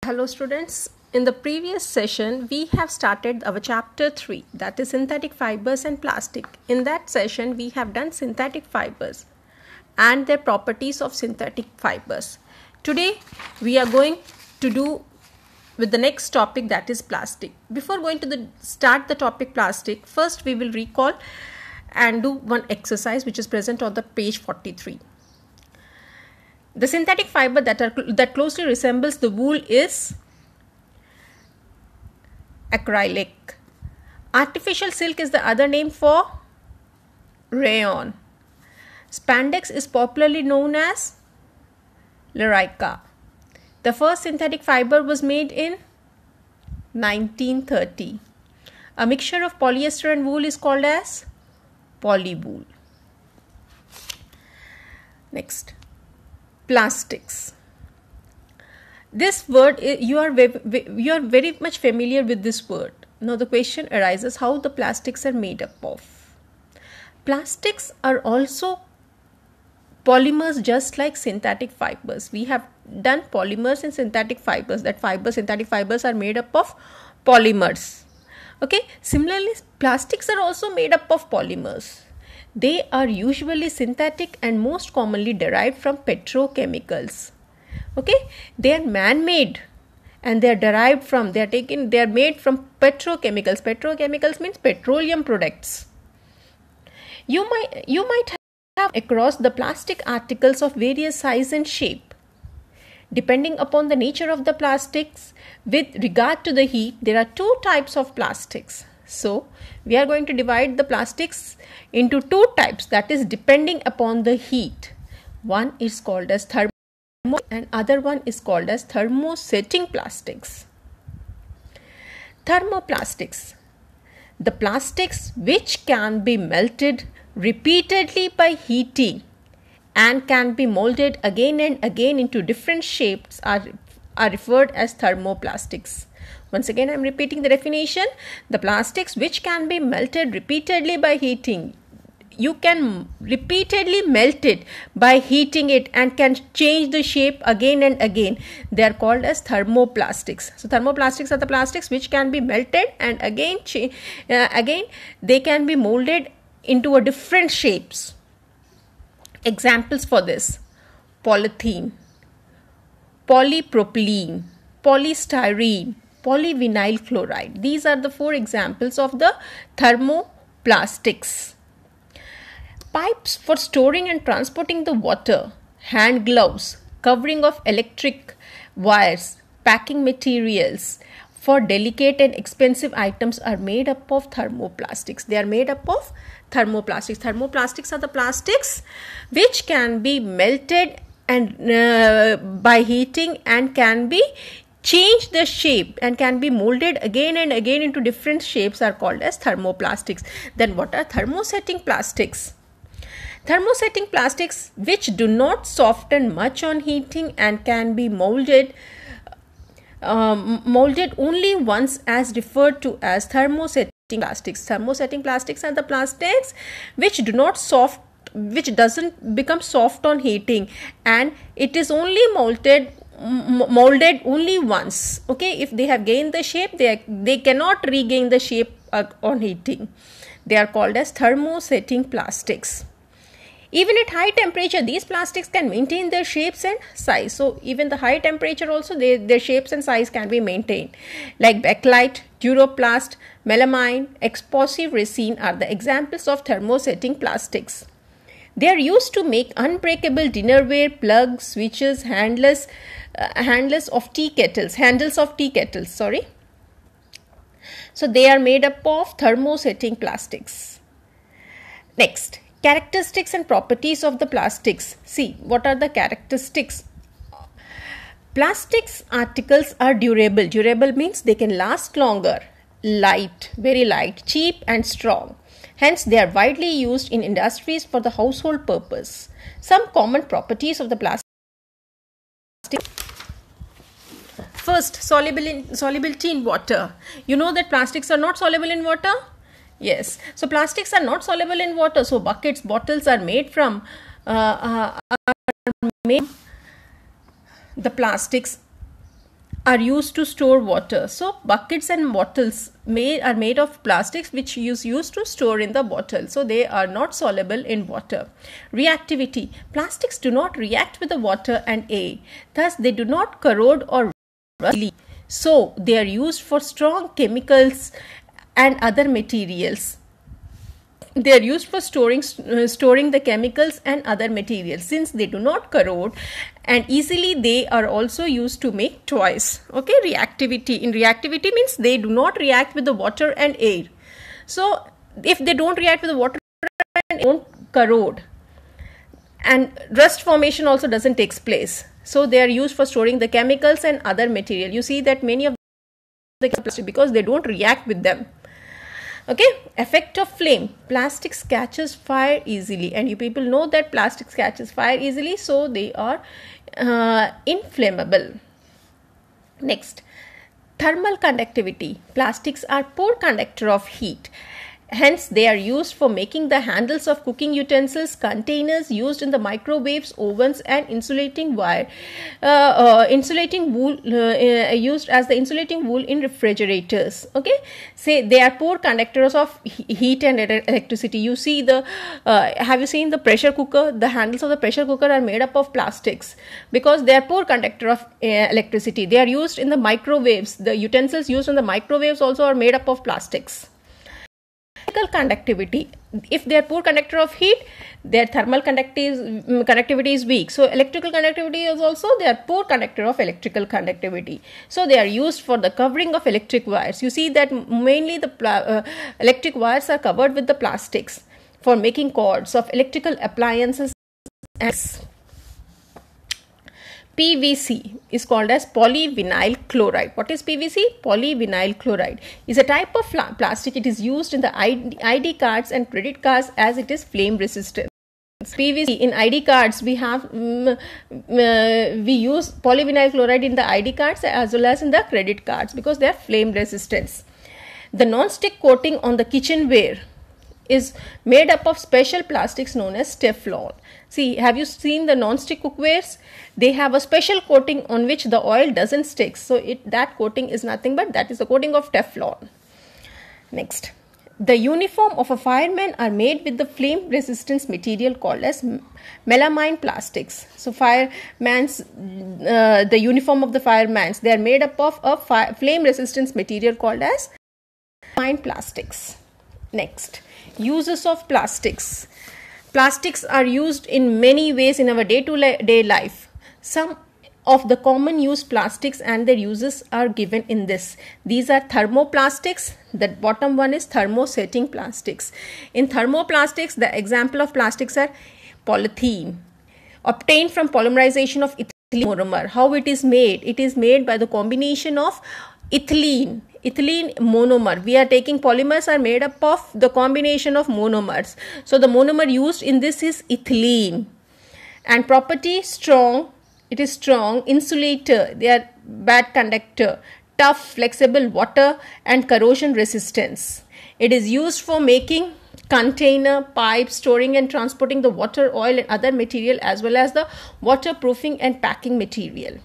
Hello students, in the previous session we have started our chapter 3, that is synthetic fibers and plastic. In that session we have done synthetic fibers and their properties of synthetic fibers. Today we are going to do with the next topic, that is plastic. Before going to start the topic plastic, first we will recall and do one exercise which is present on the page 43. The synthetic fiber that closely resembles the wool is acrylic. Artificial silk is the other name for rayon. Spandex is popularly known as Lyrica. The first synthetic fiber was made in 1930. A mixture of polyester and wool is called as polywool. Next, plastics. This word, you are very much familiar with this word. Now the question arises, how the plastics are made up of. Plastics are also polymers, just like synthetic fibers. We have done polymers and synthetic fibers. Synthetic fibers are made up of polymers. Okay. Similarly, plastics are also made up of polymers. They are usually synthetic and most commonly derived from petrochemicals. Okay, they are man-made and they are made from petrochemicals. Petrochemicals means petroleum products. You might have across the plastic articles of various size and shape. Depending upon the nature of the plastics, with regard to the heat, there are two types of plastics. So, we are going to divide the plastics into two types, that is depending upon the heat. One is called as thermo and other one is called as thermosetting plastics. Thermoplastics. The plastics which can be melted repeatedly by heating and can be molded again and again into different shapes are referred as thermoplastics. Once again, I am repeating the definition. The plastics which can be melted repeatedly by heating. You can repeatedly melt it by heating it and can change the shape again and again. They are called as thermoplastics. So, thermoplastics are the plastics which can be melted and again they can be molded into a different shapes. Examples for this: polythene, polypropylene, polystyrene, polyvinyl chloride. These are the four examples of the thermoplastics. Pipes for storing and transporting the water, hand gloves, covering of electric wires, packing materials for delicate and expensive items are made up of thermoplastics. They are made up of thermoplastics. Thermoplastics are the plastics which can be melted and by heating and can be change the shape and can be molded again and again into different shapes are called as thermoplastics. Then what are thermosetting plastics? Thermosetting plastics which do not soften much on heating and can be molded only once as referred to as thermosetting plastics. Thermosetting plastics are the plastics which doesn't become soft on heating and it is only molded only once. Okay, if they have gained the shape, they cannot regain the shape on heating. They are called as thermosetting plastics. Even at high temperature, these plastics can maintain their shapes and size. So, even the high temperature also, their shapes and size can be maintained. Like bakelite, duroplast, melamine, explosive resin are the examples of thermosetting plastics. They are used to make unbreakable dinnerware, plugs, switches, handles of tea kettles. So, they are made up of thermosetting plastics. Next, characteristics and properties of the plastics. See, what are the characteristics? Plastics articles are durable. Durable means they can last longer, light, very light, cheap and strong. Hence, they are widely used in industries for the household purpose. Some common properties of the plastic. First, solubility in water. You know that plastics are not soluble in water? Yes. So plastics are not soluble in water. So buckets, bottles are made from the plastics are used to store water. So buckets and bottles are made of plastics which is used to store in the bottle. So they are not soluble in water. Reactivity. Plastics do not react with the water and air. Thus they do not corrode or rust. So they are used for strong chemicals and other materials. They are used for storing the chemicals and other materials. Since they do not corrode and easily, they are also used to make toys. Okay, reactivity. In reactivity means they do not react with the water and air. So if they don't react with the water and air, they don't corrode, and rust formation also doesn't take place. So they are used for storing the chemicals and other material. You see that many of the plastic, because they don't react with them. Okay, effect of flame. Plastics catches fire easily, and you people know that plastics catches fire easily, so they are inflammable. Next, thermal conductivity. Plastics are poor conductor of heat. Hence, they are used for making the handles of cooking utensils, containers used in the microwaves, ovens, and insulating wire, insulating wool used as the insulating wool in refrigerators. Okay, say they are poor conductors of heat and electricity. You see the, have you seen the pressure cooker? The handles of the pressure cooker are made up of plastics because they are poor conductor of electricity. They are used in the microwaves. The utensils used in the microwaves also are made up of plastics. Conductivity. If they are poor conductor of heat, their thermal conductivity is weak. So electrical conductivity is also, they are poor conductor of electrical conductivity. So they are used for the covering of electric wires. You see that mainly the electric wires are covered with the plastics for making cords of electrical appliances. PVC is called as polyvinyl chloride. What is PVC? Polyvinyl chloride is a type of plastic. It is used in the ID cards and credit cards as it is flame resistant. PVC in ID cards, we have we use polyvinyl chloride in the ID cards as well as in the credit cards because they are flame resistant. The non-stick coating on the kitchenware is made up of special plastics known as Teflon. See, have you seen the non-stick cookwares? They have a special coating on which the oil doesn't stick. So that coating is nothing but that is the coating of Teflon. Next, the uniform of a fireman are made with the flame resistance material called as melamine plastics. So fireman's the uniform of the fireman's, they are made up of a flame resistance material called as melamine plastics. Next, uses of plastics. Plastics are used in many ways in our day-to-day life. Some of the common use plastics and their uses are given in this. These are thermoplastics. The bottom one is thermosetting plastics. In thermoplastics, the example of plastics are polythene, obtained from polymerization of ethylene monomer. How it is made? It is made by the combination of ethylene monomer. We are taking polymers are made up of the combination of monomers. So the monomer used in this is ethylene. And property strong. It is strong, insulator. They are bad conductor, tough, flexible, water and corrosion resistance. It is used for making container, pipe, storing and transporting the water, oil and other material as well as the waterproofing and packing material.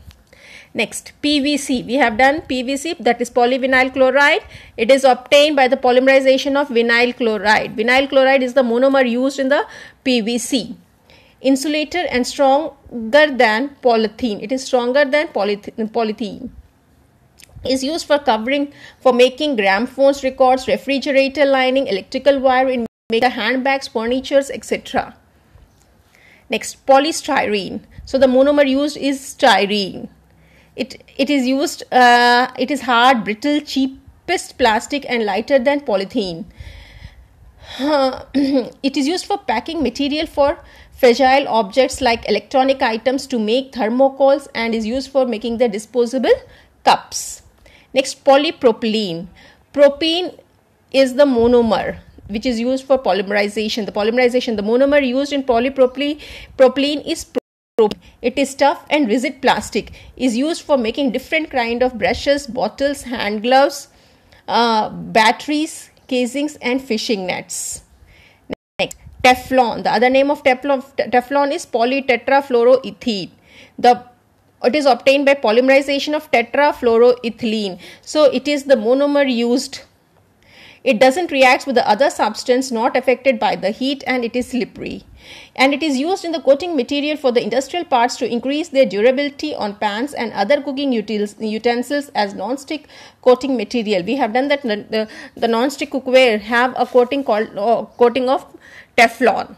Next, PVC. We have done PVC, that is polyvinyl chloride. It is obtained by the polymerization of vinyl chloride. Vinyl chloride is the monomer used in the PVC. Insulator and stronger than polythene. It is stronger than polythene. Is used for covering, for making gramophones, records, refrigerator lining, electrical wire in making handbags, furnitures, etc. Next, polystyrene. So the monomer used is styrene. It is used, it is hard, brittle, cheapest plastic and lighter than polythene. It is used for packing material for fragile objects like electronic items to make thermocols and is used for making the disposable cups. Next, polypropylene. Propene is the monomer which is used for polymerization. The monomer used in polypropylene is propene. It is tough and rigid plastic. Is used for making different kind of brushes, bottles, hand gloves, batteries, casings and fishing nets. Next, Teflon. The other name of Teflon is polytetrafluoroethene. The It is obtained by polymerization of tetrafluoroethylene. So it is the monomer used. It doesn't react with the other substance not affected by the heat, and it is slippery. And it is used in the coating material for the industrial parts to increase their durability on pans and other cooking utensils as non-stick coating material. We have done that. The non-stick cookware have a coating called coating of Teflon.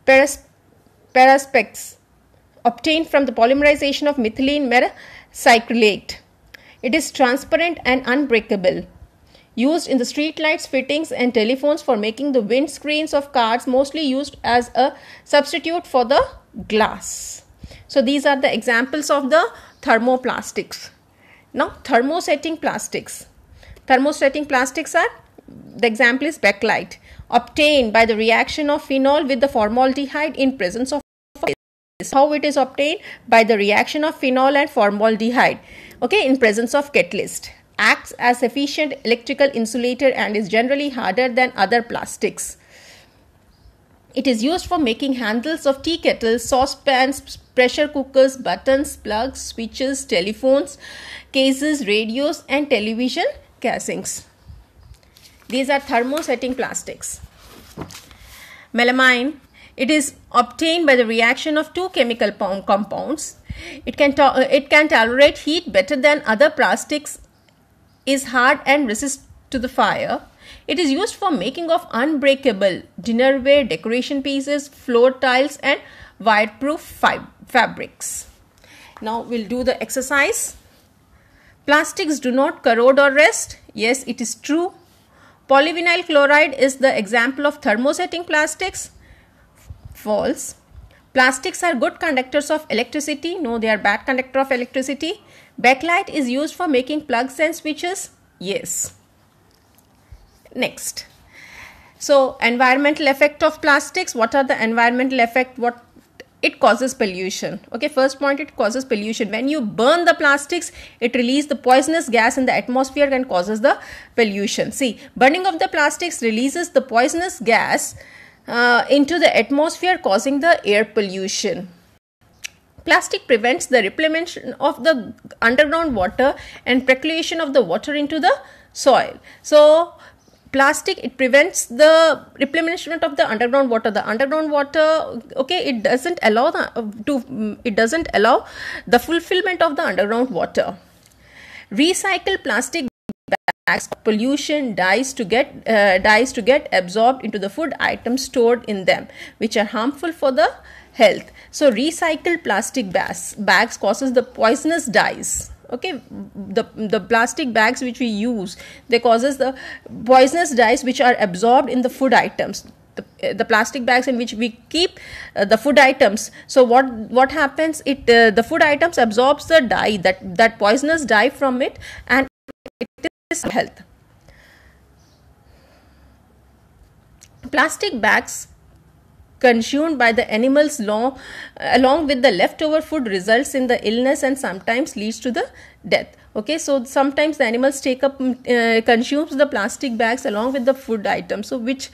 Perspex, obtained from the polymerization of methylene methacrylate. It is transparent and unbreakable. Used in the street lights, fittings and telephones for making the windscreens of cars, mostly used as a substitute for the glass. So these are the examples of the thermoplastics. Now thermosetting plastics. Thermosetting plastics are, the example is bakelite, obtained by the reaction of phenol with the formaldehyde in presence of how it is obtained by the reaction of phenol and formaldehyde, okay, in presence of catalyst. Acts as efficient electrical insulator and is generally harder than other plastics. It is used for making handles of tea kettles, saucepans, pressure cookers, buttons, plugs, switches, telephones, cases, radios and television casings. These are thermosetting plastics. Melamine. It is obtained by the reaction of two chemical compounds. It can tolerate heat better than other plastics, is hard and resist to the fire. It is used for making of unbreakable dinnerware, decoration pieces, floor tiles and wireproof fabrics. Now we'll do the exercise. Plastics do not corrode or rust. Yes, it is true. Polyvinyl chloride is the example of thermosetting plastics. False. Plastics are good conductors of electricity. No, they are bad conductor of electricity. Bakelite is used for making plugs and switches. Yes. Next. So, environmental effect of plastics. What are the environmental effect? What it causes pollution. Okay, first point, it causes pollution. When you burn the plastics, it releases the poisonous gas in the atmosphere and causes the pollution. See, burning of the plastics releases the poisonous gas into the atmosphere, causing the air pollution. Plastic prevents the replenishment of the underground water and percolation of the water into the soil. So, plastic, it prevents the replenishment of the underground water. The underground water, okay, it doesn't allow the fulfillment of the underground water. Recycle plastic bags, pollution dyes to get absorbed into the food items stored in them, which are harmful for the health. So recycled plastic bags causes the poisonous dyes. Okay, the plastic bags which we use, they causes the poisonous dyes which are absorbed in the food items. The plastic bags in which we keep the food items. So what happens? The food items absorbs the dye, that poisonous dye from it, and it is health. Plastic bags consumed by the animals along with the leftover food results in the illness and sometimes leads to the death. Okay, so sometimes the animals consumes the plastic bags along with the food items, so which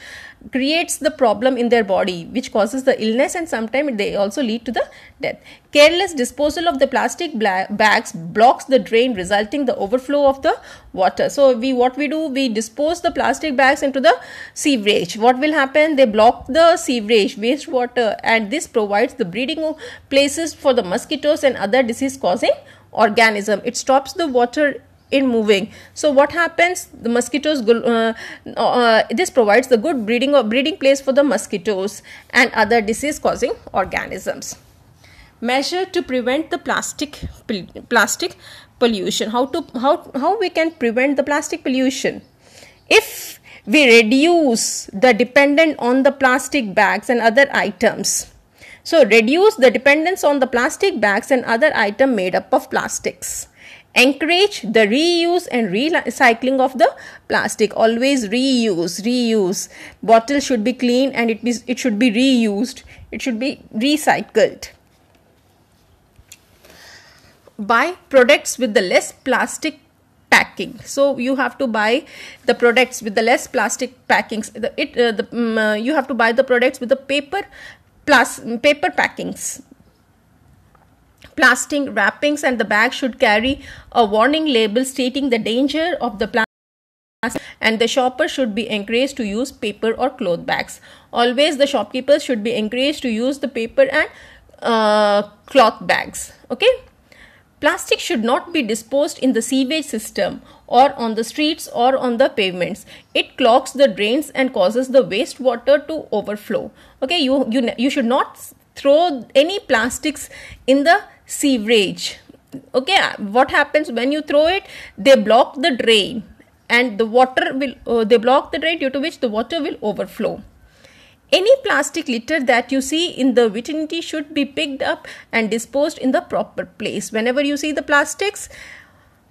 creates the problem in their body, which causes the illness, and sometimes they also lead to the death. Careless disposal of the plastic bags blocks the drain, resulting the overflow of the water. So what we do, we dispose the plastic bags into the sewerage. What will happen? They block the sewerage, wastewater, and this provides the breeding places for the mosquitoes and other disease causing organism. It stops the water in moving. So what happens? The mosquitoes this provides the good breeding place for the mosquitoes and other disease causing organisms. Measure to prevent the plastic pollution. How we can prevent the plastic pollution? If we reduce the dependence on the plastic bags and other items. So reduce the dependence on the plastic bags and other items made up of plastics. Encourage the reuse and recycling of the plastic. Always reuse. Bottle should be clean and it should be reused. It should be recycled. Buy products with the less plastic packing. So you have to buy the products with the less plastic packings. You have to buy the products with the paper packings. Plastic wrappings and the bag should carry a warning label stating the danger of the plastic, and the shopper should be encouraged to use paper or cloth bags. Always the shopkeepers should be encouraged to use the paper and cloth bags. Okay. Plastic should not be disposed in the sewage system or on the streets or on the pavements. It clogs the drains and causes the wastewater to overflow. Okay, you should not throw any plastics in the sewage. Okay, what happens when you throw it? They block the drain, and the water will they block the drain, due to which the water will overflow. Any plastic litter that you see in the vicinity should be picked up and disposed in the proper place. Whenever you see the plastics,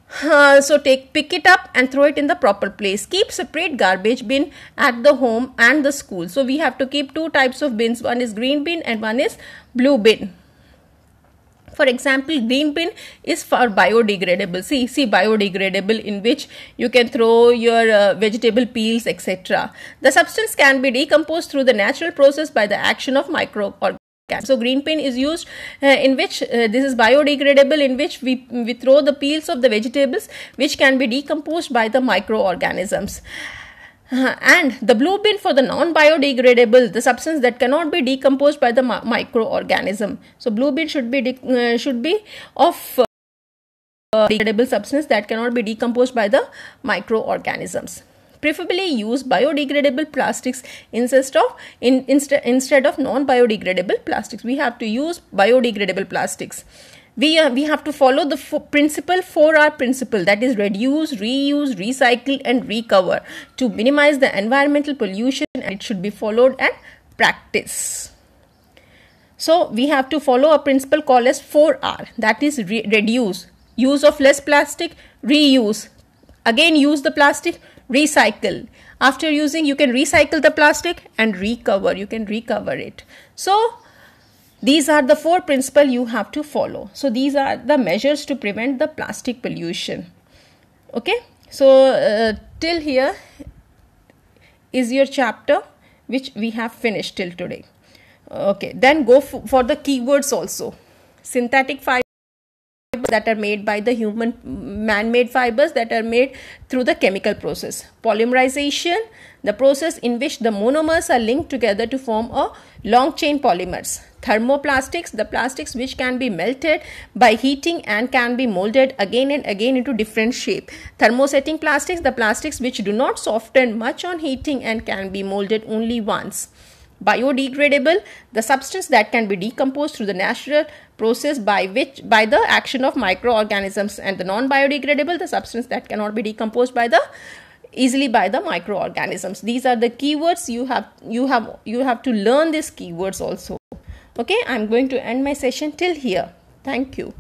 pick it up and throw it in the proper place. Keep separate garbage bin at the home and the school. So we have to keep two types of bins. One is green bin and one is blue bin. For example, green bin is for biodegradable. See biodegradable, in which you can throw your vegetable peels, etc. The substance can be decomposed through the natural process by the action of microorganisms. So green bin is used in which this is biodegradable, in which we throw the peels of the vegetables, which can be decomposed by the microorganisms. And the blue bin for the non-biodegradable, the substance that cannot be decomposed by the microorganism. So blue bin should be of degradable substance that cannot be decomposed by the microorganisms. Preferably use biodegradable plastics instead of non-biodegradable plastics. We have to use biodegradable plastics. We have to follow the 4R principle, that is reduce, reuse, recycle and recover, to minimize the environmental pollution, and it should be followed and practiced. So we have to follow a principle called as 4R, that is reduce, use of less plastic, reuse, again use the plastic, recycle. After using, you can recycle the plastic, and recover, you can recover it. So these are the 4 principles you have to follow. So these are the measures to prevent the plastic pollution. Okay. So till here is your chapter, which we have finished till today. Okay. Then go for the keywords also. Synthetic fibers that are made by the human, man-made fibers that are made through the chemical process. Polymerization, the process in which the monomers are linked together to form a long chain polymers. Thermoplastics, the plastics which can be melted by heating and can be molded again and again into different shape. Thermosetting plastics, the plastics which do not soften much on heating and can be molded only once. Biodegradable, the substance that can be decomposed through the natural process by the action of microorganisms. And the non-biodegradable, the substance that cannot be decomposed easily by the microorganisms. These are the keywords. You have to learn these keywords also. Okay, I'm going to end my session till here. Thank you.